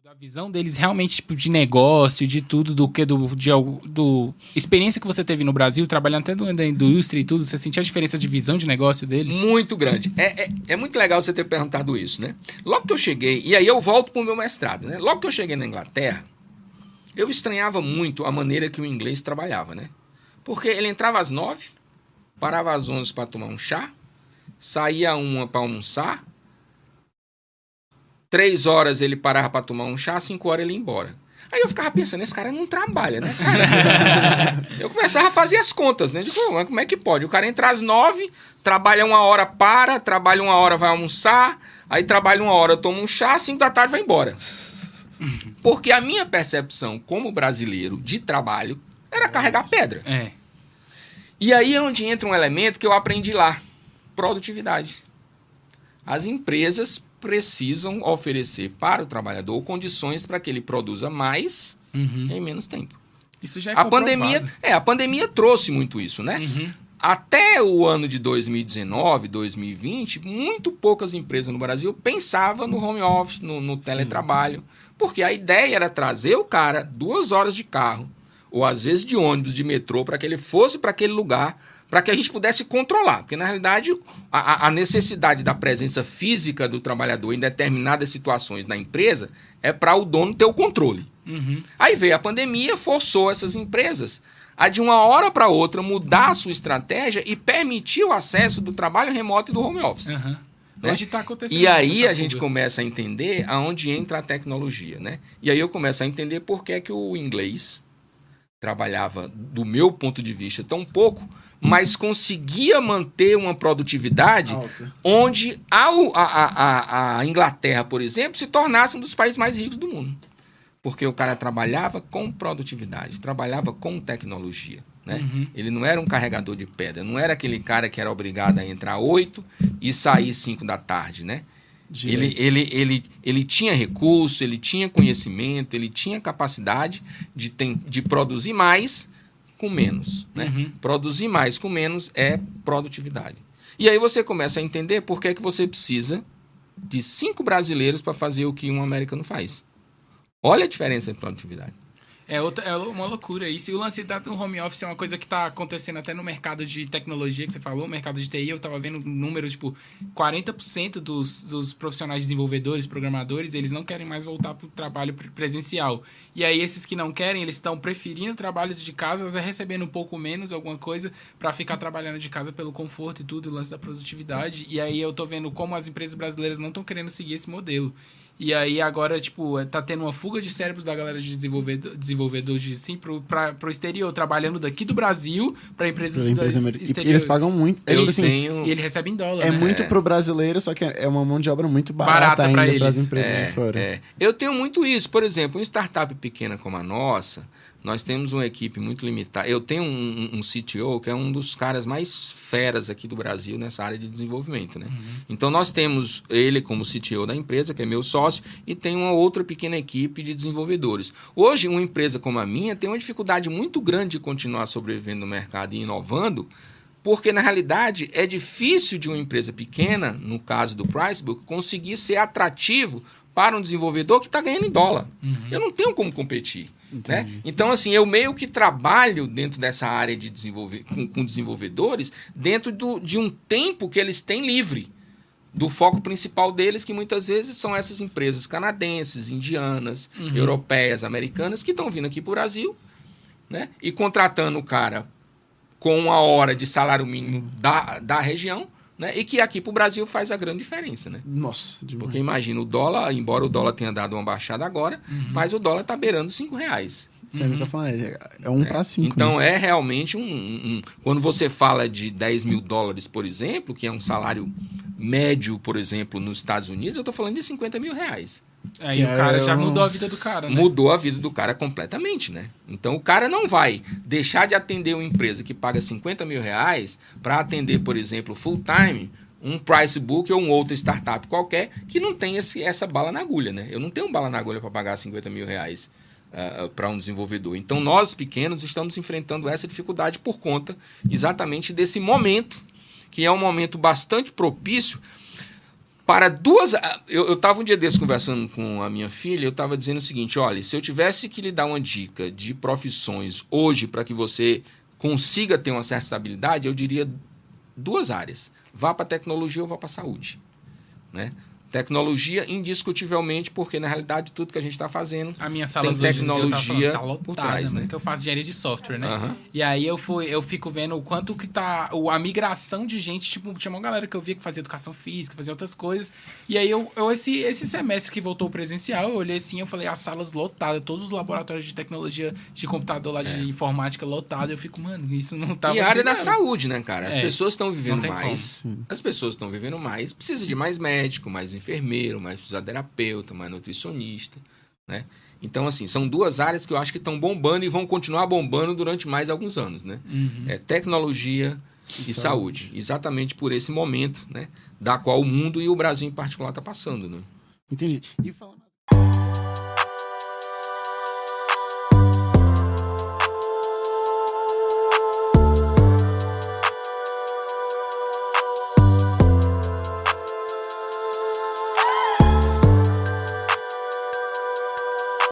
da visão deles realmente, tipo, de negócio, de tudo, do experiência que você teve no Brasil, trabalhando até da indústria e tudo, você sentia a diferença de visão de negócio deles? Muito grande. É muito legal você ter perguntado isso, né? Logo que eu cheguei, e aí eu volto para o meu mestrado, né? Logo que eu cheguei na Inglaterra, eu estranhava muito a maneira que o inglês trabalhava, né? Porque ele entrava às 9, parava às 11 para tomar um chá, saía à 1 para almoçar, 3 horas ele parava para tomar um chá, 5 horas ele ia embora. Aí eu ficava pensando, esse cara não trabalha, né? Eu começava a fazer as contas, né? Digo, como é que pode? O cara entra às 9, trabalha 1 hora, trabalha 1 hora, vai almoçar, aí trabalha 1 hora, toma um chá, 5 da tarde vai embora. Porque a minha percepção como brasileiro de trabalho era carregar pedra. É. E aí é onde entra um elemento que eu aprendi lá. Produtividade. As empresas precisam oferecer para o trabalhador condições para que ele produza mais em menos tempo. Isso já é comprovado. A pandemia trouxe muito isso, né? Até o ano de 2019, 2020, muito poucas empresas no Brasil pensavam no home office, no teletrabalho. Porque a ideia era trazer o cara 2 horas de carro, ou às vezes de ônibus, de metrô, para que ele fosse para aquele lugar, para que a gente pudesse controlar. Porque, na realidade, a necessidade da presença física do trabalhador em determinadas situações na empresa é para o dono ter o controle. Aí veio a pandemia, forçou essas empresas a, de uma hora para outra, mudar a sua estratégia e permitir o acesso do trabalho remoto e do home office. Né? Hoje está acontecendo. E aí a gente começa a entender aonde entra a tecnologia, né? E aí eu começo a entender por que é que o inglês trabalhava, do meu ponto de vista, tão pouco, mas conseguia manter uma produtividade alta, onde a Inglaterra, por exemplo, se tornasse um dos países mais ricos do mundo. Porque o cara trabalhava com produtividade, trabalhava com tecnologia. Né? Ele não era um carregador de pedra, não era aquele cara que era obrigado a entrar 8 e sair 5 da tarde. Né? Ele tinha recurso, ele tinha conhecimento, ele tinha capacidade de produzir mais com menos. Né? Produzir mais com menos é produtividade. E aí você começa a entender por que você precisa de 5 brasileiros para fazer o que um americano faz. Olha a diferença de produtividade. É uma loucura isso. E o lance do home office é uma coisa que está acontecendo até no mercado de tecnologia que você falou, mercado de TI. Eu estava vendo números, tipo, 40% dos profissionais desenvolvedores, programadores, eles não querem mais voltar para o trabalho presencial. E aí, esses que não querem, eles estão preferindo trabalhos de casa, recebendo um pouco menos, alguma coisa, para ficar trabalhando de casa pelo conforto e tudo, o lance da produtividade. E aí, eu tô vendo como as empresas brasileiras não estão querendo seguir esse modelo. E aí agora, tipo, tá tendo uma fuga de cérebros da galera de desenvolvedores assim, pro exterior, trabalhando daqui do Brasil para empresas exteriores. E eles pagam muito. E ele recebe em dólar, né? Né? Muito pro brasileiro, só que é uma mão de obra muito barata ainda para as empresas de fora. Eu tenho muito isso. Por exemplo, uma startup pequena como a nossa, nós temos uma equipe muito limitada. Eu tenho um CTO que é um dos caras mais feras aqui do Brasil nessa área de desenvolvimento. Né? Então, nós temos ele como CTO da empresa, que é meu sócio, e tem uma outra pequena equipe de desenvolvedores. Hoje, uma empresa como a minha tem uma dificuldade muito grande de continuar sobrevivendo no mercado e inovando, porque, na realidade, é difícil de uma empresa pequena, no caso do PriceBook, conseguir ser atrativo para um desenvolvedor que está ganhando em dólar. Eu não tenho como competir. Né? Então, assim, eu meio que trabalho dentro dessa área de com desenvolvedores dentro de um tempo que eles têm livre, do foco principal deles, que muitas vezes são essas empresas canadenses, indianas, europeias, americanas, que estão vindo aqui para o Brasil, né? E contratando o cara com 1 hora de salário mínimo da região, né? E que aqui para o Brasil faz a grande diferença. Né? Nossa, demais. Porque imagina, o dólar, embora o dólar tenha dado uma baixada agora, mas o dólar está beirando R$5. Você tá falando, é 1 para 5. Então, é realmente quando você fala de 10 mil dólares, por exemplo, que é um salário médio, por exemplo, nos Estados Unidos, eu estou falando de R$50 mil. Aí o cara já mudou a vida do cara, né? Mudou a vida do cara completamente, né? Então, o cara não vai deixar de atender uma empresa que paga R$50 mil para atender, por exemplo, full time, um PriceBook ou um outro startup qualquer que não tem essa bala na agulha, né? Eu não tenho bala na agulha para pagar R$50 mil para um desenvolvedor. Então, nós pequenos estamos enfrentando essa dificuldade por conta exatamente desse momento, que é um momento bastante propício. para duas... Eu estava um dia desse conversando com a minha filha, eu estava dizendo o seguinte, olha, se eu tivesse que lhe dar uma dica de profissões hoje para que você consiga ter uma certa estabilidade, eu diria 2 áreas. Vá para a tecnologia ou vá para a saúde, né? Tecnologia, indiscutivelmente, porque na realidade tudo que a gente está fazendo a minha sala tem tecnologia tá lotada, por trás, né? Que eu faço engenharia de software, né? E aí eu fico vendo o quanto que tá a migração de gente, tipo, tinha uma galera que eu via que fazia educação física, fazia outras coisas. E aí esse semestre que voltou presencial, eu olhei assim, eu falei, as salas lotadas, todos os laboratórios de tecnologia de computador lá de informática lotados, eu fico, mano, isso não tá. E a área da saúde, né, cara? As pessoas estão vivendo mais. Como. As pessoas estão vivendo mais, precisa de mais médico, mais enfermeiro, mais fisioterapeuta, mais nutricionista, né? Então, assim, são 2 áreas que eu acho que estão bombando e vão continuar bombando durante mais alguns anos, né? É tecnologia e saúde. Exatamente por esse momento, né? Da qual o mundo e o Brasil em particular está passando, né? Entendi. E falando...